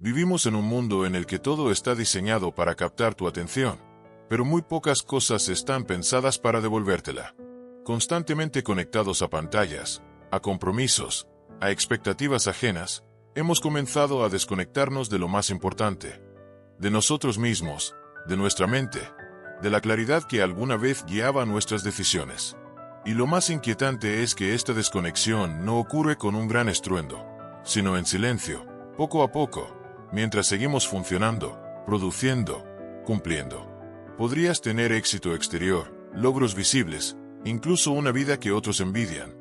Vivimos en un mundo en el que todo está diseñado para captar tu atención, pero muy pocas cosas están pensadas para devolvértela. Constantemente conectados a pantallas, a compromisos, a expectativas ajenas, hemos comenzado a desconectarnos de lo más importante, de nosotros mismos, de nuestra mente, de la claridad que alguna vez guiaba nuestras decisiones. Y lo más inquietante es que esta desconexión no ocurre con un gran estruendo, sino en silencio, poco a poco, mientras seguimos funcionando, produciendo, cumpliendo. Podrías tener éxito exterior, logros visibles, incluso una vida que otros envidian.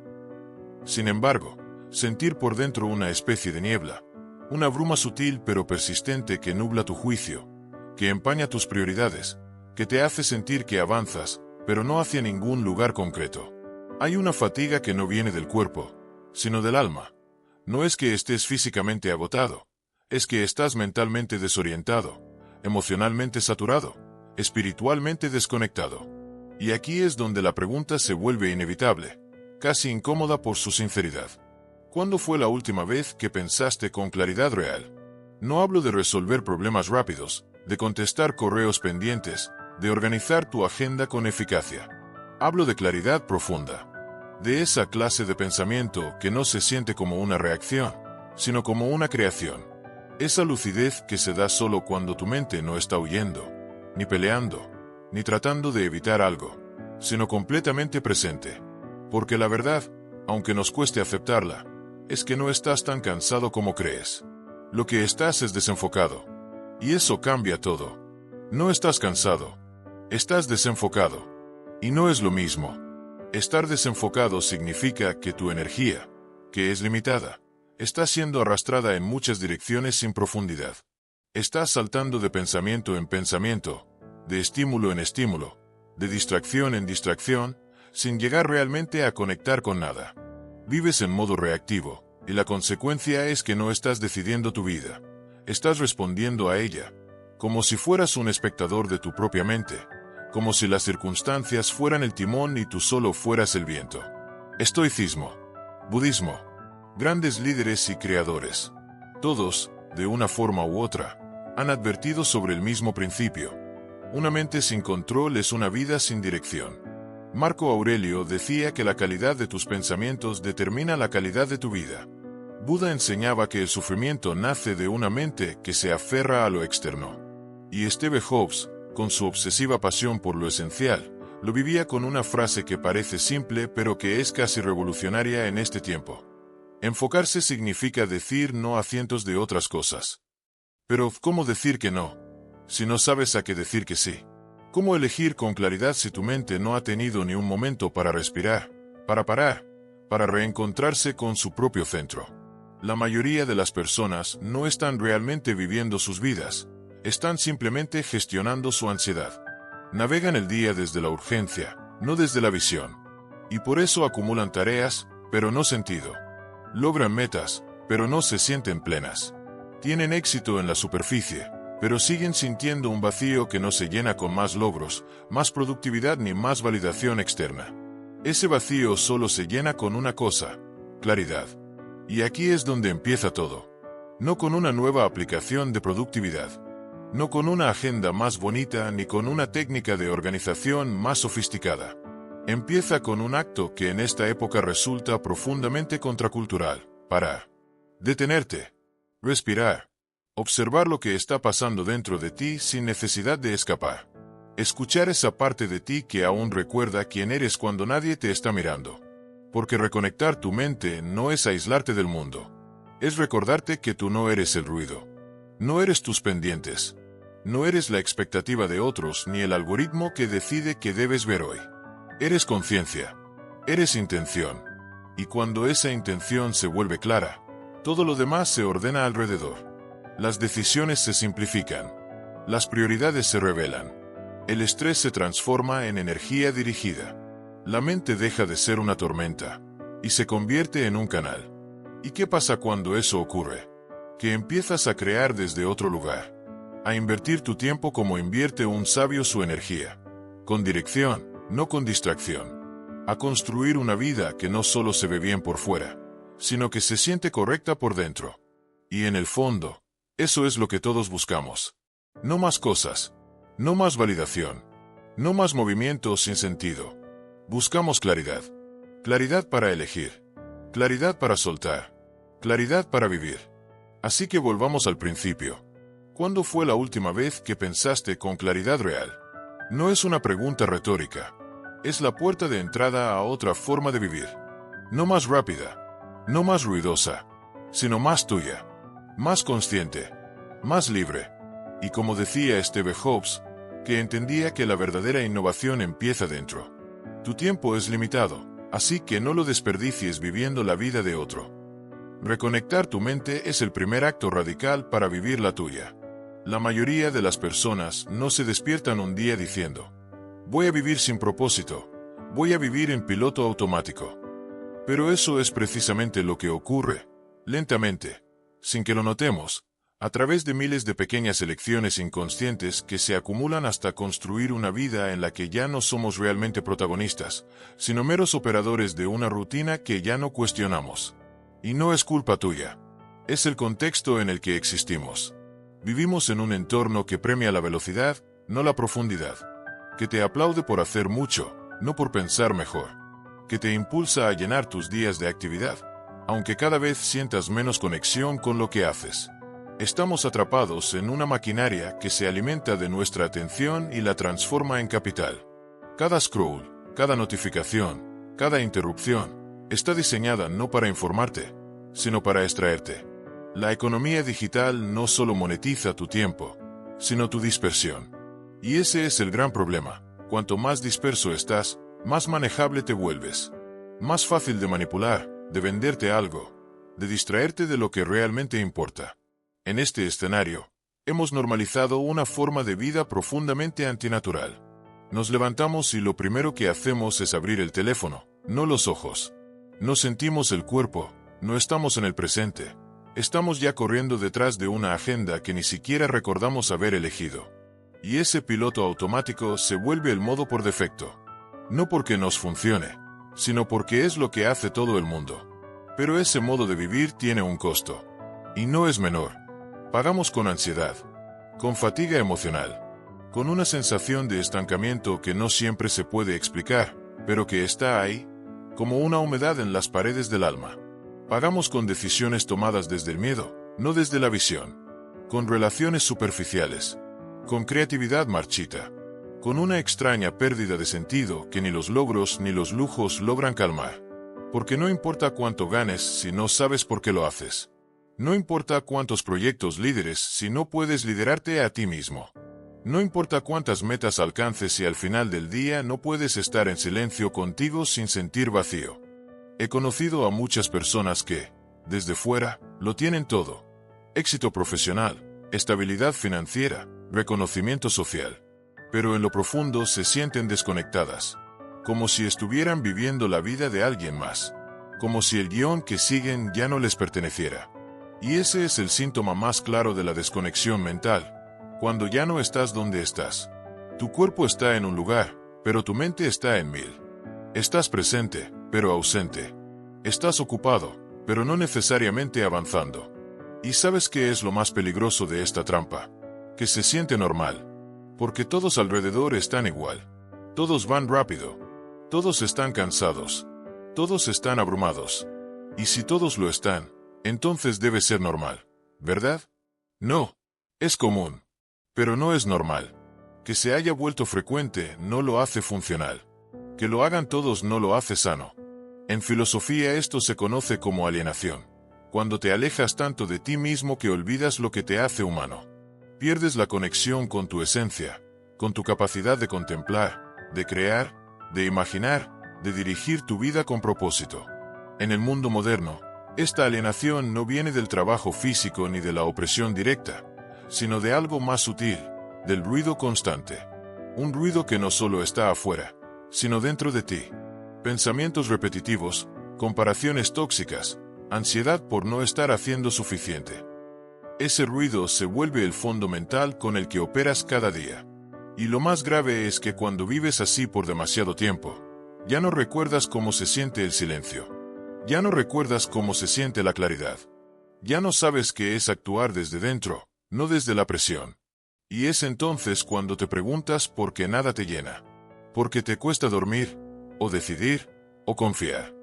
Sin embargo, sentir por dentro una especie de niebla, una bruma sutil pero persistente que nubla tu juicio, que empaña tus prioridades, que te hace sentir que avanzas, pero no hacia ningún lugar concreto. Hay una fatiga que no viene del cuerpo, sino del alma. No es que estés físicamente agotado, es que estás mentalmente desorientado, emocionalmente saturado, espiritualmente desconectado. Y aquí es donde la pregunta se vuelve inevitable, casi incómoda por su sinceridad. ¿Cuándo fue la última vez que pensaste con claridad real? No hablo de resolver problemas rápidos, de contestar correos pendientes, de organizar tu agenda con eficacia. Hablo de claridad profunda, de esa clase de pensamiento que no se siente como una reacción, sino como una creación. Esa lucidez que se da solo cuando tu mente no está huyendo, ni peleando, ni tratando de evitar algo, sino completamente presente. Porque la verdad, aunque nos cueste aceptarla, es que no estás tan cansado como crees. Lo que estás es desenfocado. Y eso cambia todo. No estás cansado. Estás desenfocado. Y no es lo mismo. Estar desenfocado significa que tu energía, que es limitada, está siendo arrastrada en muchas direcciones sin profundidad. Estás saltando de pensamiento en pensamiento, de estímulo en estímulo, de distracción en distracción, sin llegar realmente a conectar con nada. Vives en modo reactivo, y la consecuencia es que no estás decidiendo tu vida. Estás respondiendo a ella, como si fueras un espectador de tu propia mente, como si las circunstancias fueran el timón y tú solo fueras el viento. Estoicismo, budismo, grandes líderes y creadores, todos, de una forma u otra, han advertido sobre el mismo principio. Una mente sin control es una vida sin dirección. Marco Aurelio decía que la calidad de tus pensamientos determina la calidad de tu vida. Buda enseñaba que el sufrimiento nace de una mente que se aferra a lo externo. Y Steve Jobs, con su obsesiva pasión por lo esencial, lo vivía con una frase que parece simple pero que es casi revolucionaria en este tiempo. Enfocarse significa decir no a cientos de otras cosas. Pero, ¿cómo decir que no, si no sabes a qué decir que sí? ¿Cómo elegir con claridad si tu mente no ha tenido ni un momento para respirar, para parar, para reencontrarse con su propio centro? La mayoría de las personas no están realmente viviendo sus vidas, están simplemente gestionando su ansiedad. Navegan el día desde la urgencia, no desde la visión. Y por eso acumulan tareas, pero no sentido. Logran metas, pero no se sienten plenas. Tienen éxito en la superficie, pero siguen sintiendo un vacío que no se llena con más logros, más productividad ni más validación externa. Ese vacío solo se llena con una cosa: claridad. Y aquí es donde empieza todo. No con una nueva aplicación de productividad. No con una agenda más bonita ni con una técnica de organización más sofisticada. Empieza con un acto que en esta época resulta profundamente contracultural: parar. Detenerte. Respirar. Observar lo que está pasando dentro de ti sin necesidad de escapar. Escuchar esa parte de ti que aún recuerda quién eres cuando nadie te está mirando. Porque reconectar tu mente no es aislarte del mundo. Es recordarte que tú no eres el ruido. No eres tus pendientes. No eres la expectativa de otros ni el algoritmo que decide qué debes ver hoy. Eres conciencia. Eres intención. Y cuando esa intención se vuelve clara, todo lo demás se ordena alrededor. Las decisiones se simplifican. Las prioridades se revelan. El estrés se transforma en energía dirigida. La mente deja de ser una tormenta y se convierte en un canal. ¿Y qué pasa cuando eso ocurre? Que empiezas a crear desde otro lugar. A invertir tu tiempo como invierte un sabio su energía. Con dirección, no con distracción. A construir una vida que no solo se ve bien por fuera, sino que se siente correcta por dentro. Y en el fondo, Eso es lo que todos buscamos. No más cosas. No más validación. No más movimiento sin sentido. Buscamos claridad. Claridad para elegir. Claridad para soltar. Claridad para vivir. Así que volvamos al principio. ¿Cuándo fue la última vez que pensaste con claridad real? No es una pregunta retórica. Es la puerta de entrada a otra forma de vivir. No más rápida. No más ruidosa. Sino más tuya. Más consciente. Más libre. Y como decía Steve Jobs, que entendía que la verdadera innovación empieza dentro. Tu tiempo es limitado, así que no lo desperdicies viviendo la vida de otro. Reconectar tu mente es el primer acto radical para vivir la tuya. La mayoría de las personas no se despiertan un día diciendo, voy a vivir sin propósito, voy a vivir en piloto automático. Pero eso es precisamente lo que ocurre, lentamente, sin que lo notemos, a través de miles de pequeñas elecciones inconscientes que se acumulan hasta construir una vida en la que ya no somos realmente protagonistas, sino meros operadores de una rutina que ya no cuestionamos. Y no es culpa tuya. Es el contexto en el que existimos. Vivimos en un entorno que premia la velocidad, no la profundidad. Que te aplaude por hacer mucho, no por pensar mejor. Que te impulsa a llenar tus días de actividad, aunque cada vez sientas menos conexión con lo que haces. Estamos atrapados en una maquinaria que se alimenta de nuestra atención y la transforma en capital. Cada scroll, cada notificación, cada interrupción, está diseñada no para informarte, sino para extraerte. La economía digital no solo monetiza tu tiempo, sino tu dispersión. Y ese es el gran problema. Cuanto más disperso estás, más manejable te vuelves. Más fácil de manipular, de venderte algo, de distraerte de lo que realmente importa. En este escenario, hemos normalizado una forma de vida profundamente antinatural. Nos levantamos y lo primero que hacemos es abrir el teléfono, no los ojos. No sentimos el cuerpo, no estamos en el presente. Estamos ya corriendo detrás de una agenda que ni siquiera recordamos haber elegido. Y ese piloto automático se vuelve el modo por defecto. No porque nos funcione, sino porque es lo que hace todo el mundo. Pero ese modo de vivir tiene un costo. Y no es menor. Pagamos con ansiedad, con fatiga emocional, con una sensación de estancamiento que no siempre se puede explicar, pero que está ahí, como una humedad en las paredes del alma. Pagamos con decisiones tomadas desde el miedo, no desde la visión, con relaciones superficiales, con creatividad marchita, con una extraña pérdida de sentido que ni los logros ni los lujos logran calmar. Porque no importa cuánto ganes si no sabes por qué lo haces. No importa cuántos proyectos lideres si no puedes liderarte a ti mismo. No importa cuántas metas alcances si al final del día no puedes estar en silencio contigo sin sentir vacío. He conocido a muchas personas que, desde fuera, lo tienen todo. Éxito profesional, estabilidad financiera, reconocimiento social. Pero en lo profundo se sienten desconectadas. Como si estuvieran viviendo la vida de alguien más. Como si el guión que siguen ya no les perteneciera. Y ese es el síntoma más claro de la desconexión mental, cuando ya no estás donde estás. Tu cuerpo está en un lugar, pero tu mente está en 1000. Estás presente, pero ausente. Estás ocupado, pero no necesariamente avanzando. ¿Y sabes qué es lo más peligroso de esta trampa? Que se siente normal. Porque todos alrededor están igual. Todos van rápido. Todos están cansados. Todos están abrumados. Y si todos lo están, entonces debe ser normal, ¿verdad? No, es común, pero no es normal. Que se haya vuelto frecuente no lo hace funcional. Que lo hagan todos no lo hace sano. En filosofía esto se conoce como alienación. Cuando te alejas tanto de ti mismo que olvidas lo que te hace humano. Pierdes la conexión con tu esencia, con tu capacidad de contemplar, de crear, de imaginar, de dirigir tu vida con propósito. En el mundo moderno, esta alienación no viene del trabajo físico ni de la opresión directa, sino de algo más sutil, del ruido constante. Un ruido que no solo está afuera, sino dentro de ti. Pensamientos repetitivos, comparaciones tóxicas, ansiedad por no estar haciendo suficiente. Ese ruido se vuelve el fondo mental con el que operas cada día. Y lo más grave es que cuando vives así por demasiado tiempo, ya no recuerdas cómo se siente el silencio. Ya no recuerdas cómo se siente la claridad. Ya no sabes qué es actuar desde dentro, no desde la presión. Y es entonces cuando te preguntas por qué nada te llena. Porque te cuesta dormir, o decidir, o confiar.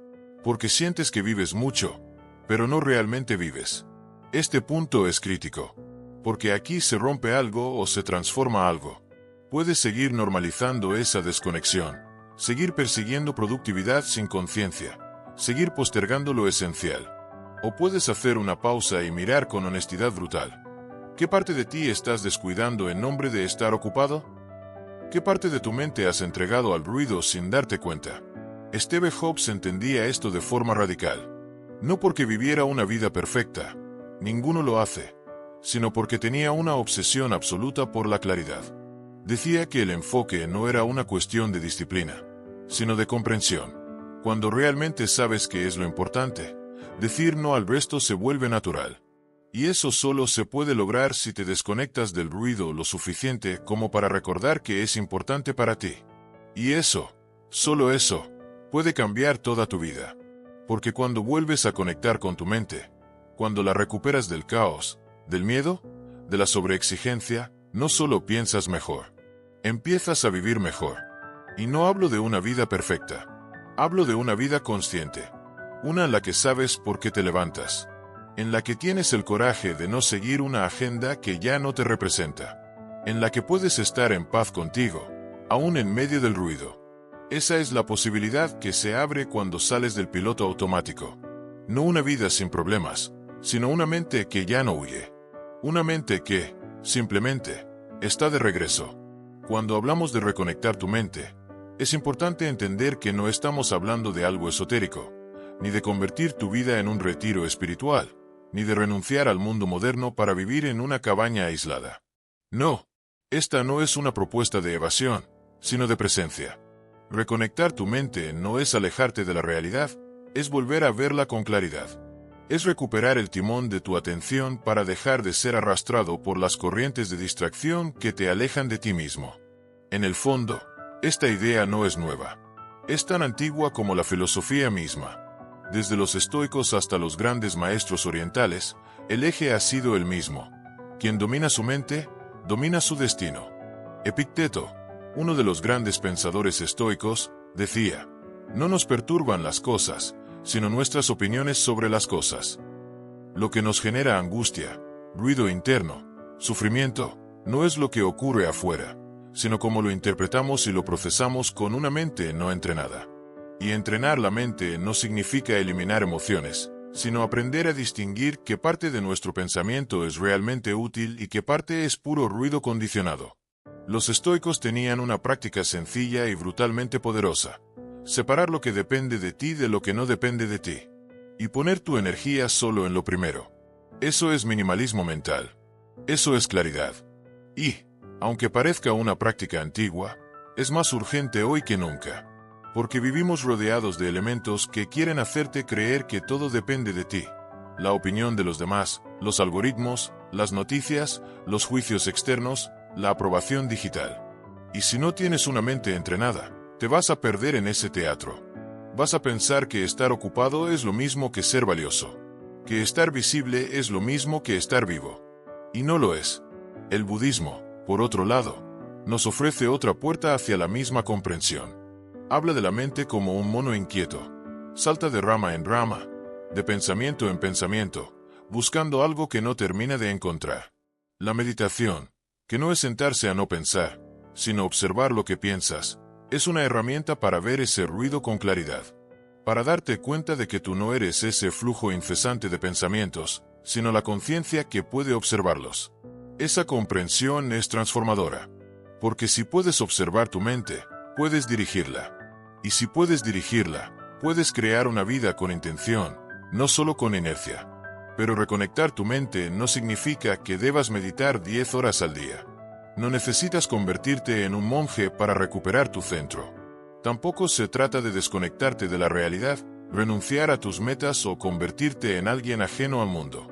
Porque sientes que vives mucho, pero no realmente vives. Este punto es crítico. Porque aquí se rompe algo o se transforma algo. Puedes seguir normalizando esa desconexión. Seguir persiguiendo productividad sin conciencia. Seguir postergando lo esencial. O puedes hacer una pausa y mirar con honestidad brutal. ¿Qué parte de ti estás descuidando en nombre de estar ocupado? ¿Qué parte de tu mente has entregado al ruido sin darte cuenta? Steve Jobs entendía esto de forma radical. No porque viviera una vida perfecta, ninguno lo hace, sino porque tenía una obsesión absoluta por la claridad. Decía que el enfoque no era una cuestión de disciplina, sino de comprensión. Cuando realmente sabes qué es lo importante, decir no al resto se vuelve natural. Y eso solo se puede lograr si te desconectas del ruido lo suficiente como para recordar que es importante para ti. Y eso, solo eso, puede cambiar toda tu vida. Porque cuando vuelves a conectar con tu mente, cuando la recuperas del caos, del miedo, de la sobreexigencia, no solo piensas mejor, empiezas a vivir mejor. Y no hablo de una vida perfecta, hablo de una vida consciente, una en la que sabes por qué te levantas, en la que tienes el coraje de no seguir una agenda que ya no te representa, en la que puedes estar en paz contigo, aún en medio del ruido. Esa es la posibilidad que se abre cuando sales del piloto automático. No una vida sin problemas, sino una mente que ya no huye. Una mente que, simplemente, está de regreso. Cuando hablamos de reconectar tu mente, es importante entender que no estamos hablando de algo esotérico, ni de convertir tu vida en un retiro espiritual, ni de renunciar al mundo moderno para vivir en una cabaña aislada. No, esta no es una propuesta de evasión, sino de presencia. Reconectar tu mente no es alejarte de la realidad, es volver a verla con claridad. Es recuperar el timón de tu atención para dejar de ser arrastrado por las corrientes de distracción que te alejan de ti mismo. En el fondo, esta idea no es nueva. Es tan antigua como la filosofía misma. Desde los estoicos hasta los grandes maestros orientales, el eje ha sido el mismo. Quien domina su mente, domina su destino. Epicteto, uno de los grandes pensadores estoicos, decía: no nos perturban las cosas, sino nuestras opiniones sobre las cosas. Lo que nos genera angustia, ruido interno, sufrimiento, no es lo que ocurre afuera, sino cómo lo interpretamos y lo procesamos con una mente no entrenada. Y entrenar la mente no significa eliminar emociones, sino aprender a distinguir qué parte de nuestro pensamiento es realmente útil y qué parte es puro ruido condicionado. Los estoicos tenían una práctica sencilla y brutalmente poderosa: separar lo que depende de ti de lo que no depende de ti, y poner tu energía solo en lo primero. Eso es minimalismo mental. Eso es claridad. Y, aunque parezca una práctica antigua, es más urgente hoy que nunca. Porque vivimos rodeados de elementos que quieren hacerte creer que todo depende de ti. La opinión de los demás, los algoritmos, las noticias, los juicios externos, la aprobación digital. Y si no tienes una mente entrenada, te vas a perder en ese teatro. Vas a pensar que estar ocupado es lo mismo que ser valioso. Que estar visible es lo mismo que estar vivo. Y no lo es. El budismo, por otro lado, nos ofrece otra puerta hacia la misma comprensión. Habla de la mente como un mono inquieto. Salta de rama en rama, de pensamiento en pensamiento, buscando algo que no termina de encontrar. La meditación, que no es sentarse a no pensar, sino observar lo que piensas, es una herramienta para ver ese ruido con claridad. Para darte cuenta de que tú no eres ese flujo incesante de pensamientos, sino la conciencia que puede observarlos. Esa comprensión es transformadora. Porque si puedes observar tu mente, puedes dirigirla. Y si puedes dirigirla, puedes crear una vida con intención, no solo con inercia. Pero reconectar tu mente no significa que debas meditar 10 horas al día. No necesitas convertirte en un monje para recuperar tu centro. Tampoco se trata de desconectarte de la realidad, renunciar a tus metas o convertirte en alguien ajeno al mundo.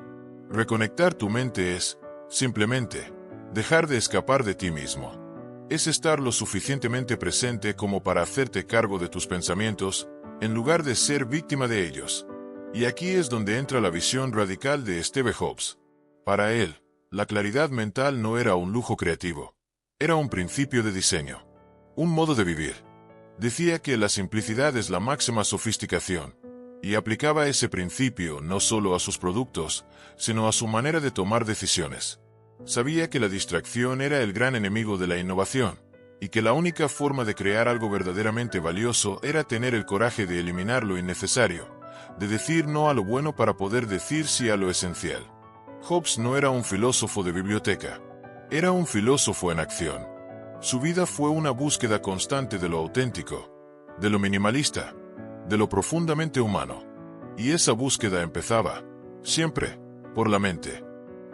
Reconectar tu mente es, simplemente, dejar de escapar de ti mismo. Es estar lo suficientemente presente como para hacerte cargo de tus pensamientos, en lugar de ser víctima de ellos. Y aquí es donde entra la visión radical de Steve Jobs. Para él, La claridad mental no era un lujo creativo. Era un principio de diseño. Un modo de vivir. Decía que la simplicidad es la máxima sofisticación, y aplicaba ese principio no solo a sus productos, sino a su manera de tomar decisiones. Sabía que la distracción era el gran enemigo de la innovación, y que la única forma de crear algo verdaderamente valioso era tener el coraje de eliminar lo innecesario, de decir no a lo bueno para poder decir sí a lo esencial. Hobbes no era un filósofo de biblioteca, era un filósofo en acción. Su vida fue una búsqueda constante de lo auténtico, de lo minimalista, de lo profundamente humano. Y esa búsqueda empezaba, siempre, por la mente.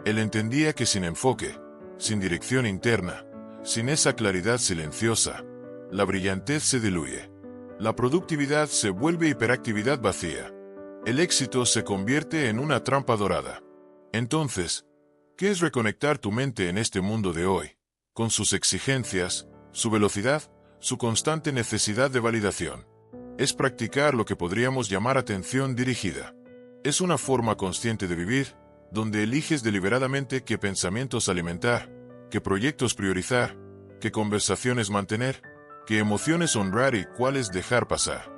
Él entendía que sin enfoque, sin dirección interna, sin esa claridad silenciosa, la brillantez se diluye. La productividad se vuelve hiperactividad vacía. El éxito se convierte en una trampa dorada. Entonces, ¿qué es reconectar tu mente en este mundo de hoy, con sus exigencias, su velocidad, su constante necesidad de validación? Es practicar lo que podríamos llamar atención dirigida. Es una forma consciente de vivir, donde eliges deliberadamente qué pensamientos alimentar, qué proyectos priorizar, qué conversaciones mantener, qué emociones honrar y cuáles dejar pasar.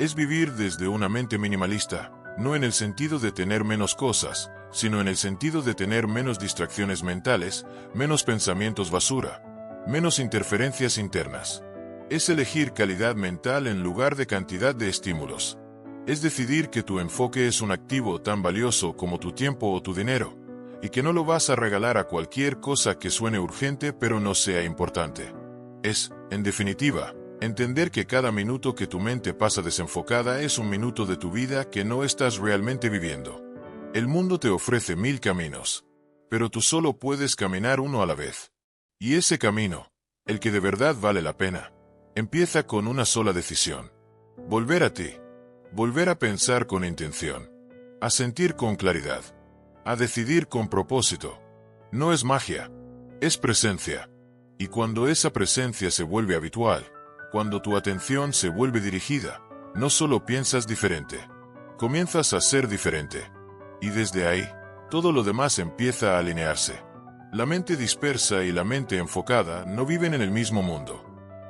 Es vivir desde una mente minimalista, no en el sentido de tener menos cosas, sino en el sentido de tener menos distracciones mentales, menos pensamientos basura, menos interferencias internas. Es elegir calidad mental en lugar de cantidad de estímulos. Es decidir que tu enfoque es un activo tan valioso como tu tiempo o tu dinero, y que no lo vas a regalar a cualquier cosa que suene urgente pero no sea importante. Es, en definitiva, entender que cada minuto que tu mente pasa desenfocada es un minuto de tu vida que no estás realmente viviendo. El mundo te ofrece 1000 caminos, pero tú solo puedes caminar uno a la vez. Y ese camino, el que de verdad vale la pena, empieza con una sola decisión. Volver a ti. Volver a pensar con intención. A sentir con claridad. A decidir con propósito. No es magia. Es presencia. Y cuando esa presencia se vuelve habitual, cuando tu atención se vuelve dirigida, no solo piensas diferente. Comienzas a ser diferente. Y desde ahí, todo lo demás empieza a alinearse. La mente dispersa y la mente enfocada no viven en el mismo mundo.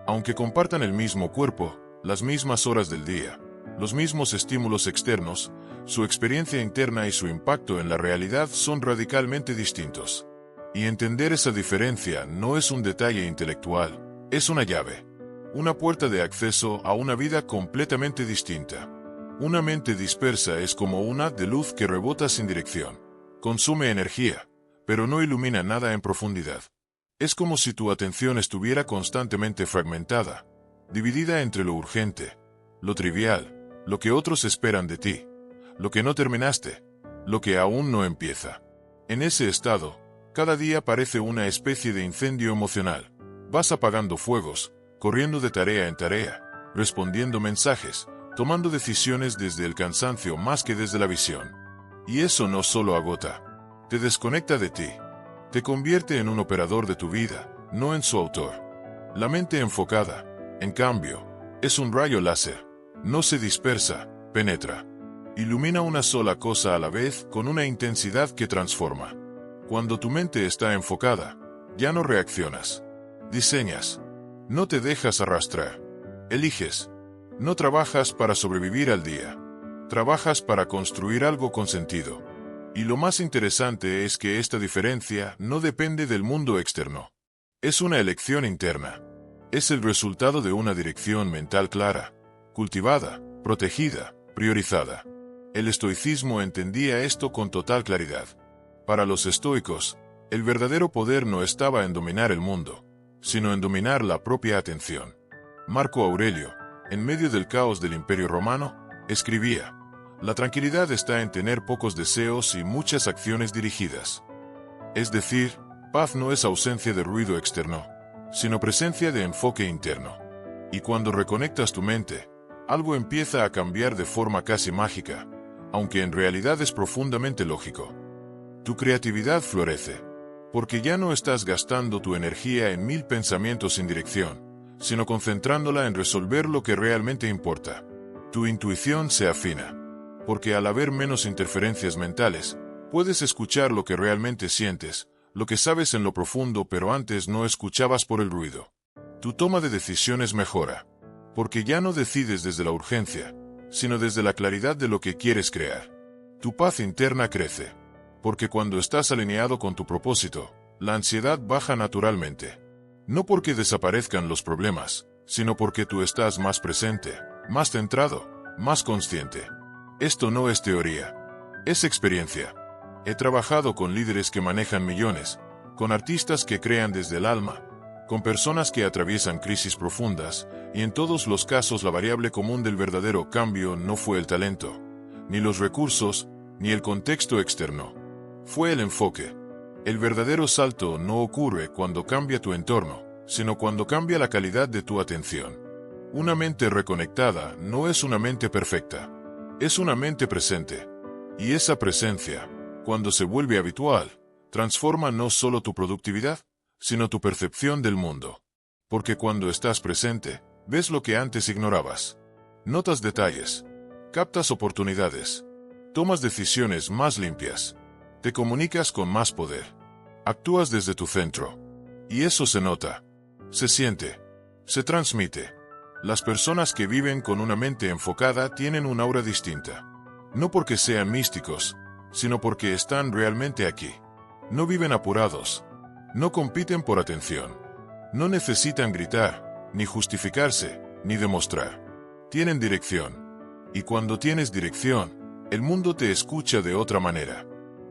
Aunque compartan el mismo cuerpo, las mismas horas del día, los mismos estímulos externos, su experiencia interna y su impacto en la realidad son radicalmente distintos. Y entender esa diferencia no es un detalle intelectual, es una llave. Una puerta de acceso a una vida completamente distinta. Una mente dispersa es como un haz de luz que rebota sin dirección. Consume energía, pero no ilumina nada en profundidad. Es como si tu atención estuviera constantemente fragmentada, dividida entre lo urgente, lo trivial, lo que otros esperan de ti, lo que no terminaste, lo que aún no empieza. En ese estado, cada día parece una especie de incendio emocional. Vas apagando fuegos, corriendo de tarea en tarea, respondiendo mensajes, tomando decisiones desde el cansancio más que desde la visión. Y eso no solo agota, te desconecta de ti. Te convierte en un operador de tu vida, no en su autor. La mente enfocada, en cambio, es un rayo láser. No se dispersa, penetra. Ilumina una sola cosa a la vez con una intensidad que transforma. Cuando tu mente está enfocada, ya no reaccionas. Diseñas. No te dejas arrastrar. Eliges. No trabajas para sobrevivir al día. Trabajas para construir algo con sentido. Y lo más interesante es que esta diferencia no depende del mundo externo. Es una elección interna. Es el resultado de una dirección mental clara, cultivada, protegida, priorizada. El estoicismo entendía esto con total claridad. Para los estoicos, el verdadero poder no estaba en dominar el mundo, sino en dominar la propia atención. Marco Aurelio, en medio del caos del Imperio Romano, escribía: la tranquilidad está en tener pocos deseos y muchas acciones dirigidas. Es decir, paz no es ausencia de ruido externo, sino presencia de enfoque interno. Y cuando reconectas tu mente, algo empieza a cambiar de forma casi mágica, aunque en realidad es profundamente lógico. Tu creatividad florece, porque ya no estás gastando tu energía en 1000 pensamientos sin dirección, sino concentrándola en resolver lo que realmente importa. Tu intuición se afina, porque al haber menos interferencias mentales, puedes escuchar lo que realmente sientes, lo que sabes en lo profundo pero antes no escuchabas por el ruido. Tu toma de decisiones mejora, porque ya no decides desde la urgencia, sino desde la claridad de lo que quieres crear. Tu paz interna crece, porque cuando estás alineado con tu propósito, la ansiedad baja naturalmente. No porque desaparezcan los problemas, sino porque tú estás más presente, más centrado, más consciente. Esto no es teoría, es experiencia. He trabajado con líderes que manejan millones, con artistas que crean desde el alma, con personas que atraviesan crisis profundas, y en todos los casos la variable común del verdadero cambio no fue el talento, ni los recursos, ni el contexto externo. Fue el enfoque. El verdadero salto no ocurre cuando cambia tu entorno, sino cuando cambia la calidad de tu atención. Una mente reconectada no es una mente perfecta, es una mente presente. Y esa presencia, cuando se vuelve habitual, transforma no solo tu productividad, sino tu percepción del mundo. Porque cuando estás presente, ves lo que antes ignorabas. Notas detalles, captas oportunidades, tomas decisiones más limpias, te comunicas con más poder, actúas desde tu centro. Y eso se nota, se siente, se transmite. Las personas que viven con una mente enfocada tienen un aura distinta. No porque sean místicos, sino porque están realmente aquí. No viven apurados. No compiten por atención. No necesitan gritar, ni justificarse, ni demostrar. Tienen dirección. Y cuando tienes dirección, el mundo te escucha de otra manera.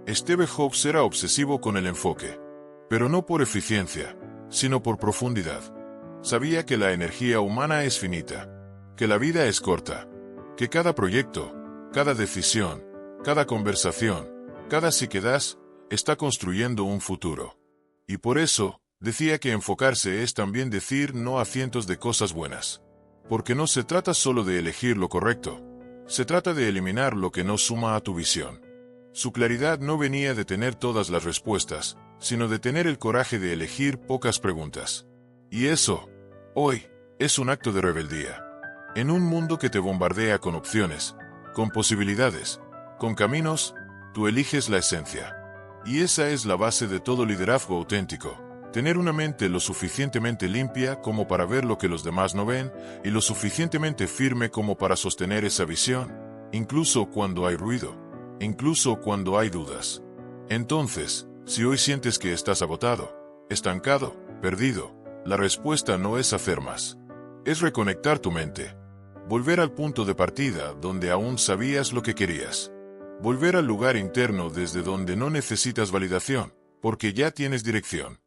Steve Jobs era obsesivo con el enfoque. Pero no por eficiencia, sino por profundidad. Sabía que la energía humana es finita, que la vida es corta, que cada proyecto, cada decisión, cada conversación, cada sí que das, está construyendo un futuro. Y por eso, decía que enfocarse es también decir no a cientos de cosas buenas. Porque no se trata solo de elegir lo correcto, se trata de eliminar lo que no suma a tu visión. Su claridad no venía de tener todas las respuestas, sino de tener el coraje de elegir pocas preguntas. Y eso, hoy, es un acto de rebeldía. En un mundo que te bombardea con opciones, con posibilidades, con caminos, tú eliges la esencia. Y esa es la base de todo liderazgo auténtico. Tener una mente lo suficientemente limpia como para ver lo que los demás no ven, y lo suficientemente firme como para sostener esa visión, incluso cuando hay ruido, incluso cuando hay dudas. Entonces, si hoy sientes que estás agotado, estancado, perdido, la respuesta no es hacer más. Es reconectar tu mente. Volver al punto de partida donde aún sabías lo que querías. Volver al lugar interno desde donde no necesitas validación, porque ya tienes dirección.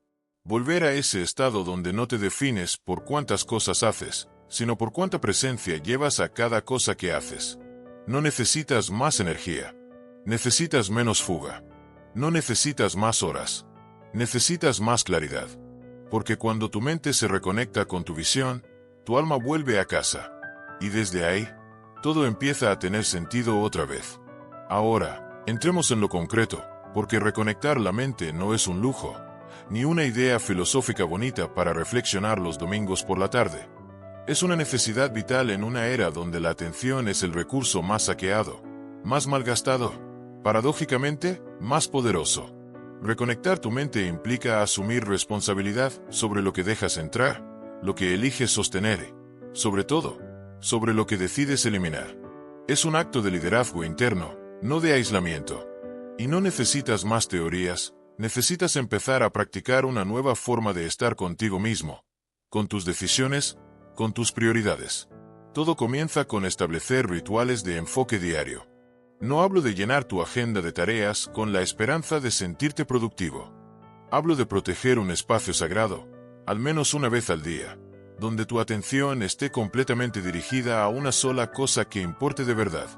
Volver a ese estado donde no te defines por cuántas cosas haces, sino por cuánta presencia llevas a cada cosa que haces. No necesitas más energía. Necesitas menos fuga. No necesitas más horas. Necesitas más claridad. Porque cuando tu mente se reconecta con tu visión, tu alma vuelve a casa. Y desde ahí, todo empieza a tener sentido otra vez. Ahora, entremos en lo concreto, porque reconectar la mente no es un lujo, ni una idea filosófica bonita para reflexionar los domingos por la tarde. Es una necesidad vital en una era donde la atención es el recurso más saqueado, más malgastado, paradójicamente, más poderoso. Reconectar tu mente implica asumir responsabilidad sobre lo que dejas entrar, lo que eliges sostener, sobre todo, sobre lo que decides eliminar. Es un acto de liderazgo interno, no de aislamiento. Y no necesitas más teorías, necesitas empezar a practicar una nueva forma de estar contigo mismo, con tus decisiones, con tus prioridades. Todo comienza con establecer rituales de enfoque diario. No hablo de llenar tu agenda de tareas con la esperanza de sentirte productivo. Hablo de proteger un espacio sagrado, al menos una vez al día, donde tu atención esté completamente dirigida a una sola cosa que importe de verdad.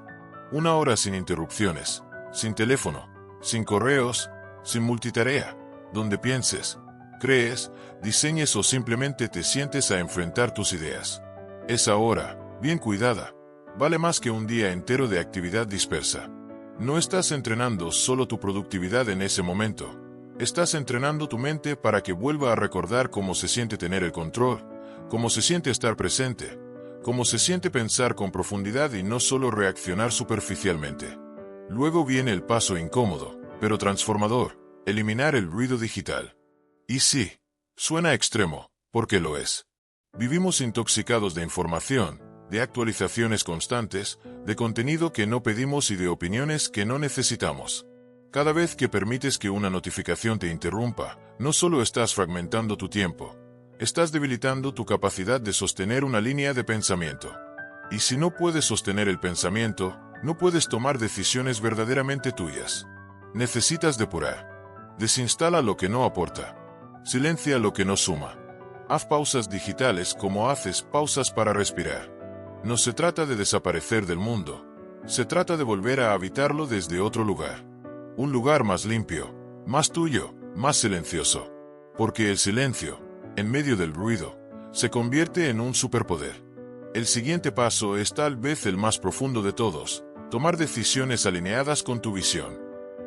Una hora sin interrupciones, sin teléfono, sin correos, sin multitarea, donde pienses, crees, diseñes o simplemente te sientes a enfrentar tus ideas. Esa hora, bien cuidada, vale más que un día entero de actividad dispersa. No estás entrenando solo tu productividad en ese momento. Estás entrenando tu mente para que vuelva a recordar cómo se siente tener el control, cómo se siente estar presente, cómo se siente pensar con profundidad y no solo reaccionar superficialmente. Luego viene el paso incómodo, pero transformador, Eliminar el ruido digital. Y sí, suena extremo, porque lo es. Vivimos intoxicados de información, de actualizaciones constantes, de contenido que no pedimos y de opiniones que no necesitamos. Cada vez que permites que una notificación te interrumpa, no solo estás fragmentando tu tiempo, estás debilitando tu capacidad de sostener una línea de pensamiento. Y si no puedes sostener el pensamiento, no puedes tomar decisiones verdaderamente tuyas. Necesitas depurar. Desinstala lo que no aporta. Silencia lo que no suma. Haz pausas digitales como haces pausas para respirar. No se trata de desaparecer del mundo. Se trata de volver a habitarlo desde otro lugar. Un lugar más limpio, más tuyo, más silencioso. Porque el silencio, en medio del ruido, se convierte en un superpoder. El siguiente paso es tal vez el más profundo de todos: tomar decisiones alineadas con tu visión.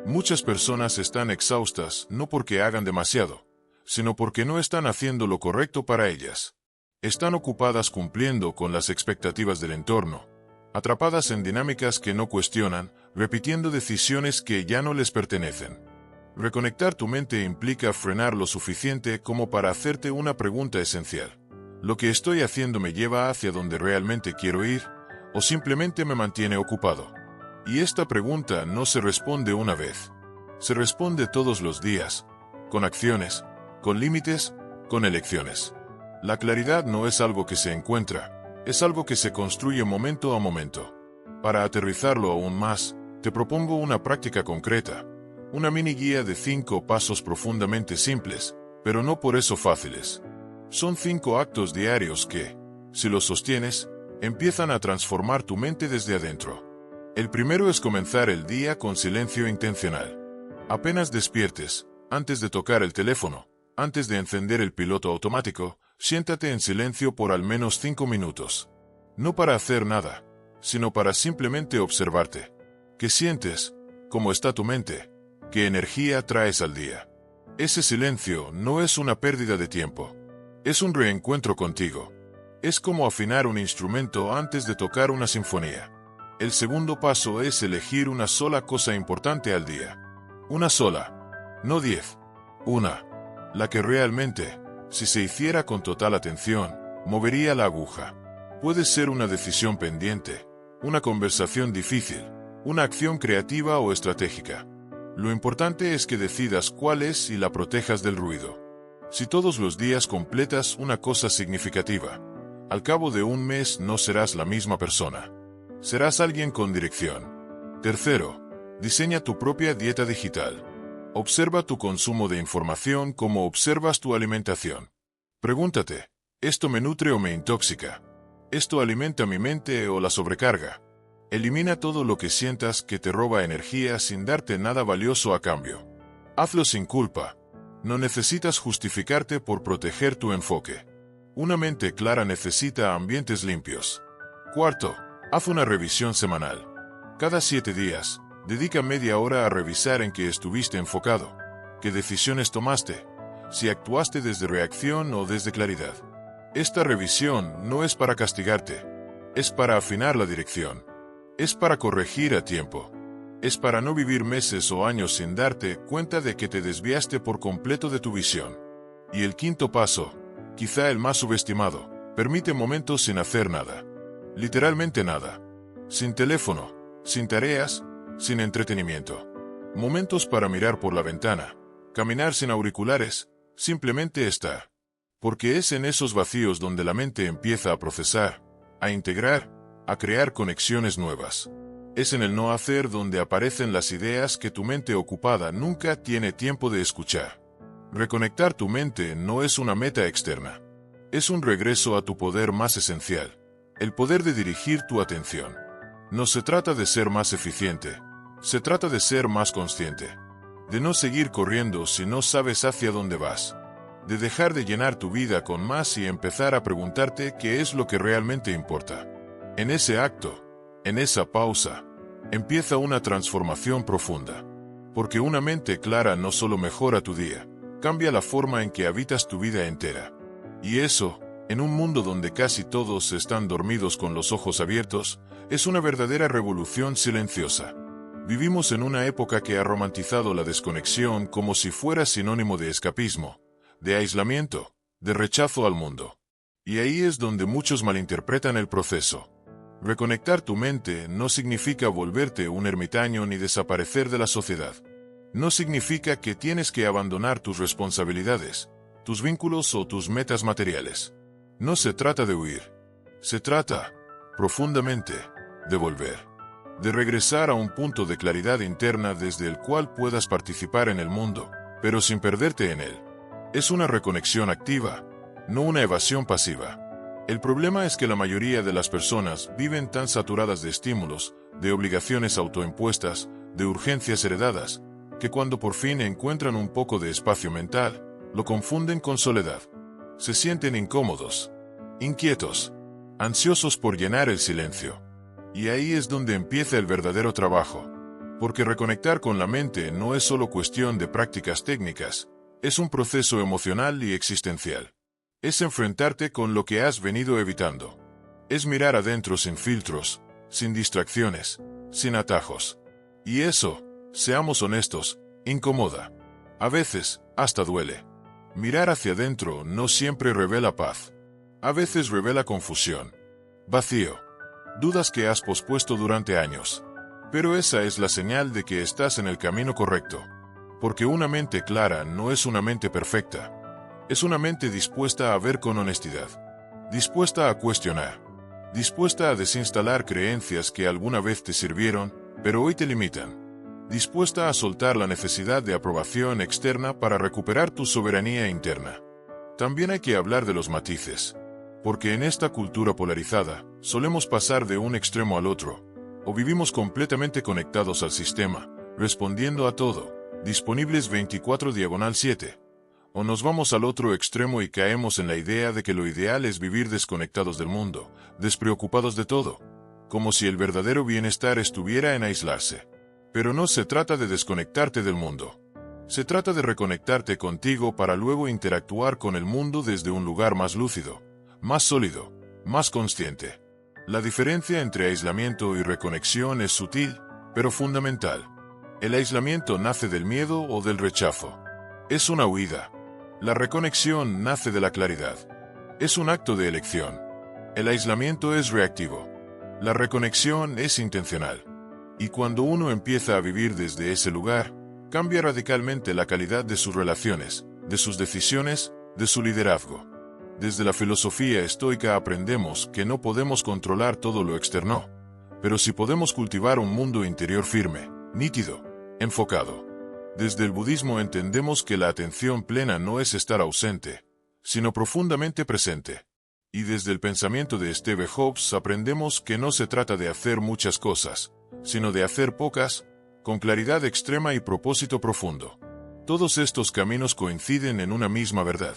Muchas personas están exhaustas no porque hagan demasiado, sino porque no están haciendo lo correcto para ellas. Están ocupadas cumpliendo con las expectativas del entorno, atrapadas en dinámicas que no cuestionan, repitiendo decisiones que ya no les pertenecen. Reconectar tu mente implica frenar lo suficiente como para hacerte una pregunta esencial. ¿Lo que estoy haciendo me lleva hacia donde realmente quiero ir, o simplemente me mantiene ocupado? Y esta pregunta no se responde una vez. Se responde todos los días, con acciones, con límites, con elecciones. La claridad no es algo que se encuentra, es algo que se construye momento a momento. Para aterrizarlo aún más, te propongo una práctica concreta, una mini guía de 5 pasos profundamente simples, pero no por eso fáciles. Son 5 actos diarios que, si los sostienes, empiezan a transformar tu mente desde adentro. El primero es comenzar el día con silencio intencional. Apenas despiertes, antes de tocar el teléfono, antes de encender el piloto automático, siéntate en silencio por al menos 5 minutos. No para hacer nada, sino para simplemente observarte. ¿Qué sientes? ¿Cómo está tu mente? ¿Qué energía traes al día? Ese silencio no es una pérdida de tiempo. Es un reencuentro contigo. Es como afinar un instrumento antes de tocar una sinfonía. El segundo paso es elegir una sola cosa importante al día. Una sola. No 10. Una. La que realmente, si se hiciera con total atención, movería la aguja. Puede ser una decisión pendiente, una conversación difícil, una acción creativa o estratégica. Lo importante es que decidas cuál es y la protejas del ruido. Si todos los días completas una cosa significativa, al cabo de un mes no serás la misma persona. Serás alguien con dirección. Tercero, diseña tu propia dieta digital. Observa tu consumo de información como observas tu alimentación. Pregúntate, ¿esto me nutre o me intoxica? ¿Esto alimenta mi mente o la sobrecarga? Elimina todo lo que sientas que te roba energía sin darte nada valioso a cambio. Hazlo sin culpa. No necesitas justificarte por proteger tu enfoque. Una mente clara necesita ambientes limpios. Cuarto, haz una revisión semanal. Cada 7 días, dedica media hora a revisar en qué estuviste enfocado, qué decisiones tomaste, si actuaste desde reacción o desde claridad. Esta revisión no es para castigarte, es para afinar la dirección, es para corregir a tiempo, es para no vivir meses o años sin darte cuenta de que te desviaste por completo de tu visión. Y el quinto paso, quizá el más subestimado, permite momentos sin hacer nada. Literalmente nada. Sin teléfono, sin tareas, sin entretenimiento. Momentos para mirar por la ventana, caminar sin auriculares, simplemente estar. Porque es en esos vacíos donde la mente empieza a procesar, a integrar, a crear conexiones nuevas. Es en el no hacer donde aparecen las ideas que tu mente ocupada nunca tiene tiempo de escuchar. Reconectar tu mente no es una meta externa. Es un regreso a tu poder más esencial. El poder de dirigir tu atención. No se trata de ser más eficiente, se trata de ser más consciente. De no seguir corriendo si no sabes hacia dónde vas. De dejar de llenar tu vida con más y empezar a preguntarte qué es lo que realmente importa. En ese acto, en esa pausa, empieza una transformación profunda. Porque una mente clara no solo mejora tu día, cambia la forma en que habitas tu vida entera. Y eso, en un mundo donde casi todos están dormidos con los ojos abiertos, es una verdadera revolución silenciosa. Vivimos en una época que ha romantizado la desconexión como si fuera sinónimo de escapismo, de aislamiento, de rechazo al mundo. Y ahí es donde muchos malinterpretan el proceso. Reconectar tu mente no significa volverte un ermitaño ni desaparecer de la sociedad. No significa que tienes que abandonar tus responsabilidades, tus vínculos o tus metas materiales. No se trata de huir. Se trata, profundamente, de volver. De regresar a un punto de claridad interna desde el cual puedas participar en el mundo, pero sin perderte en él. Es una reconexión activa, no una evasión pasiva. El problema es que la mayoría de las personas viven tan saturadas de estímulos, de obligaciones autoimpuestas, de urgencias heredadas, que cuando por fin encuentran un poco de espacio mental, lo confunden con soledad. Se sienten incómodos, inquietos, ansiosos por llenar el silencio. Y ahí es donde empieza el verdadero trabajo. Porque reconectar con la mente no es solo cuestión de prácticas técnicas, es un proceso emocional y existencial. Es enfrentarte con lo que has venido evitando. Es mirar adentro sin filtros, sin distracciones, sin atajos. Y eso, seamos honestos, incomoda. A veces, hasta duele. Mirar hacia adentro no siempre revela paz. A veces revela confusión, vacío, dudas que has pospuesto durante años. Pero esa es la señal de que estás en el camino correcto. Porque una mente clara no es una mente perfecta. Es una mente dispuesta a ver con honestidad, dispuesta a cuestionar, dispuesta a desinstalar creencias que alguna vez te sirvieron, pero hoy te limitan, dispuesta a soltar la necesidad de aprobación externa para recuperar tu soberanía interna. También hay que hablar de los matices, porque en esta cultura polarizada, solemos pasar de un extremo al otro, o vivimos completamente conectados al sistema, respondiendo a todo, disponibles 24/7. O nos vamos al otro extremo y caemos en la idea de que lo ideal es vivir desconectados del mundo, despreocupados de todo, como si el verdadero bienestar estuviera en aislarse. Pero no se trata de desconectarte del mundo. Se trata de reconectarte contigo para luego interactuar con el mundo desde un lugar más lúcido, más sólido, más consciente. La diferencia entre aislamiento y reconexión es sutil, pero fundamental. El aislamiento nace del miedo o del rechazo. Es una huida. La reconexión nace de la claridad. Es un acto de elección. El aislamiento es reactivo. La reconexión es intencional. Y cuando uno empieza a vivir desde ese lugar, cambia radicalmente la calidad de sus relaciones, de sus decisiones, de su liderazgo. Desde la filosofía estoica aprendemos que no podemos controlar todo lo externo, pero sí podemos cultivar un mundo interior firme, nítido, enfocado. Desde el budismo entendemos que la atención plena no es estar ausente, sino profundamente presente. Y desde el pensamiento de Steve Jobs aprendemos que no se trata de hacer muchas cosas, sino de hacer pocas, con claridad extrema y propósito profundo. Todos estos caminos coinciden en una misma verdad.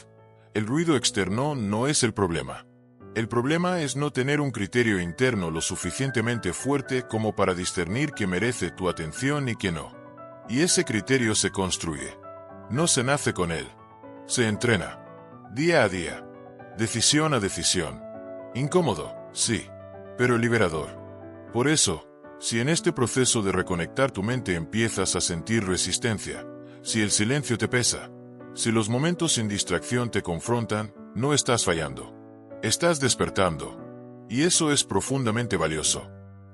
El ruido externo no es el problema. El problema es no tener un criterio interno lo suficientemente fuerte como para discernir qué merece tu atención y qué no. Y ese criterio se construye. No se nace con él. Se entrena. Día a día. Decisión a decisión. Incómodo, sí, pero liberador. Por eso, si en este proceso de reconectar tu mente empiezas a sentir resistencia, si el silencio te pesa, si los momentos sin distracción te confrontan, no estás fallando. Estás despertando. Y eso es profundamente valioso.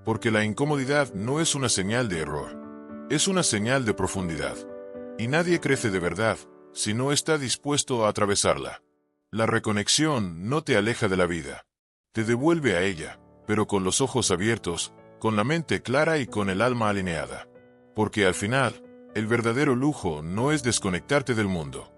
Porque la incomodidad no es una señal de error. Es una señal de profundidad. Y nadie crece de verdad si no está dispuesto a atravesarla. La reconexión no te aleja de la vida. Te devuelve a ella, pero con los ojos abiertos, con la mente clara y con el alma alineada. Porque al final, el verdadero lujo no es desconectarte del mundo.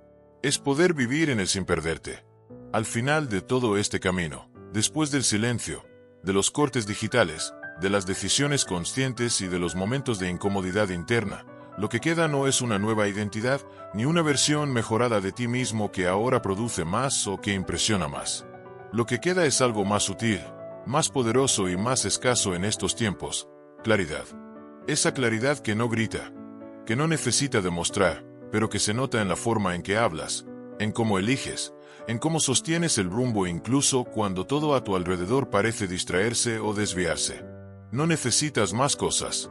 Es poder vivir en él sin perderte. Al final de todo este camino, después del silencio, de los cortes digitales, de las decisiones conscientes y de los momentos de incomodidad interna, lo que queda no es una nueva identidad, ni una versión mejorada de ti mismo que ahora produce más o que impresiona más. Lo que queda es algo más sutil, más poderoso y más escaso en estos tiempos: claridad. Esa claridad que no grita, que no necesita demostrar, pero que se nota en la forma en que hablas, en cómo eliges, en cómo sostienes el rumbo incluso cuando todo a tu alrededor parece distraerse o desviarse. No necesitas más cosas.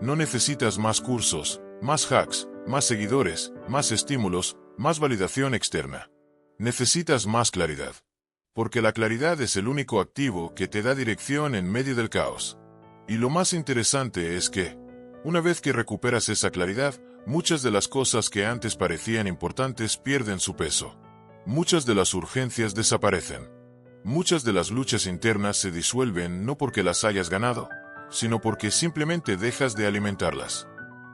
No necesitas más cursos, más hacks, más seguidores, más estímulos, más validación externa. Necesitas más claridad. Porque la claridad es el único activo que te da dirección en medio del caos. Y lo más interesante es que, una vez que recuperas esa claridad, muchas de las cosas que antes parecían importantes pierden su peso. Muchas de las urgencias desaparecen. Muchas de las luchas internas se disuelven no porque las hayas ganado, sino porque simplemente dejas de alimentarlas.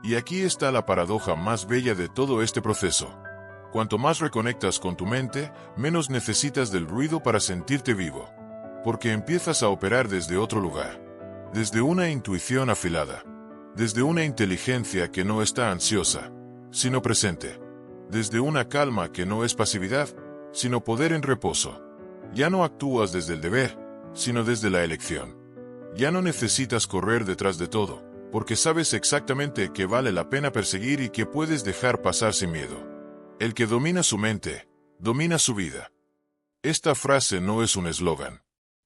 Y aquí está la paradoja más bella de todo este proceso. Cuanto más reconectas con tu mente, menos necesitas del ruido para sentirte vivo. Porque empiezas a operar desde otro lugar. Desde una intuición afilada. Desde una inteligencia que no está ansiosa, sino presente. Desde una calma que no es pasividad, sino poder en reposo. Ya no actúas desde el deber, sino desde la elección. Ya no necesitas correr detrás de todo, porque sabes exactamente que vale la pena perseguir y que puedes dejar pasar sin miedo. El que domina su mente, domina su vida. Esta frase no es un eslogan.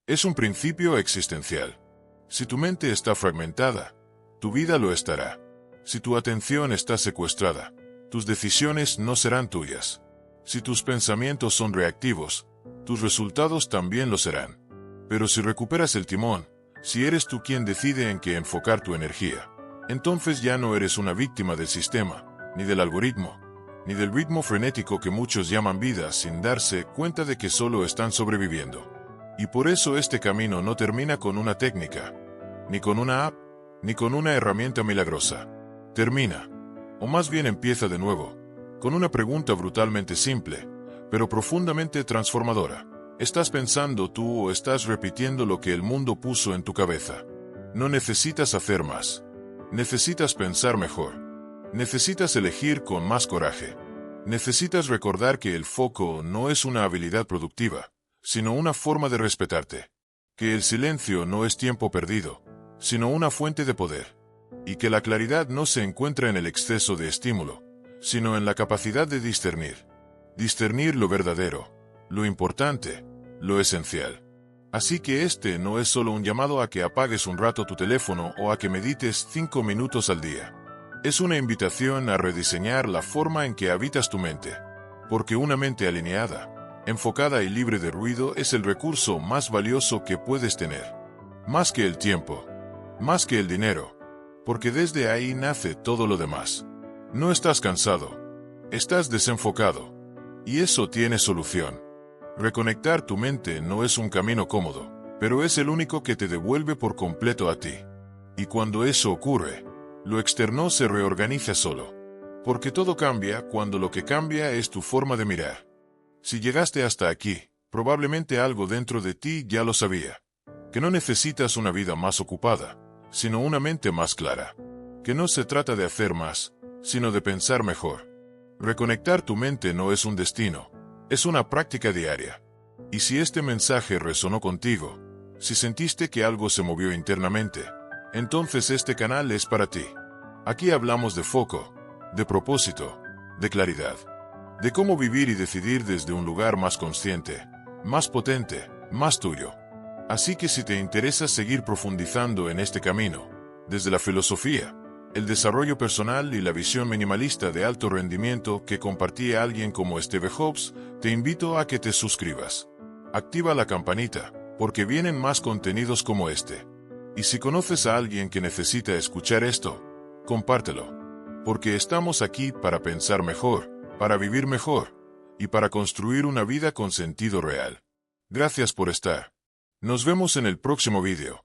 Es un principio existencial. Si tu mente está fragmentada, tu vida lo estará. Si tu atención está secuestrada, tus decisiones no serán tuyas. Si tus pensamientos son reactivos, tus resultados también lo serán. Pero si recuperas el timón, si eres tú quien decide en qué enfocar tu energía, entonces ya no eres una víctima del sistema, ni del algoritmo, ni del ritmo frenético que muchos llaman vida sin darse cuenta de que solo están sobreviviendo. Y por eso este camino no termina con una técnica, ni con una app, ni con una herramienta milagrosa. Termina, o más bien empieza de nuevo, con una pregunta brutalmente simple, pero profundamente transformadora. ¿Estás pensando tú o estás repitiendo lo que el mundo puso en tu cabeza? No necesitas hacer más. Necesitas pensar mejor. Necesitas elegir con más coraje. Necesitas recordar que el foco no es una habilidad productiva, sino una forma de respetarte. Que el silencio no es tiempo perdido, sino una fuente de poder. Y que la claridad no se encuentra en el exceso de estímulo, sino en la capacidad de discernir. Discernir lo verdadero, lo importante, lo esencial. Así que este no es solo un llamado a que apagues un rato tu teléfono o a que medites 5 minutos al día. Es una invitación a rediseñar la forma en que habitas tu mente. Porque una mente alineada, enfocada y libre de ruido es el recurso más valioso que puedes tener. Más que el tiempo. Más que el dinero. Porque desde ahí nace todo lo demás. No estás cansado. Estás desenfocado. Y eso tiene solución. Reconectar tu mente no es un camino cómodo, pero es el único que te devuelve por completo a ti. Y cuando eso ocurre, lo externo se reorganiza solo. Porque todo cambia cuando lo que cambia es tu forma de mirar. Si llegaste hasta aquí, probablemente algo dentro de ti ya lo sabía. Que no necesitas una vida más ocupada, sino una mente más clara. Que no se trata de hacer más, sino de pensar mejor. Reconectar tu mente no es un destino, es una práctica diaria. Y si este mensaje resonó contigo, si sentiste que algo se movió internamente, entonces este canal es para ti. Aquí hablamos de foco, de propósito, de claridad, de cómo vivir y decidir desde un lugar más consciente, más potente, más tuyo. Así que si te interesa seguir profundizando en este camino, desde la filosofía, el desarrollo personal y la visión minimalista de alto rendimiento que compartía alguien como Steve Jobs, te invito a que te suscribas. Activa la campanita, porque vienen más contenidos como este. Y si conoces a alguien que necesita escuchar esto, compártelo. Porque estamos aquí para pensar mejor, para vivir mejor, y para construir una vida con sentido real. Gracias por estar. Nos vemos en el próximo vídeo.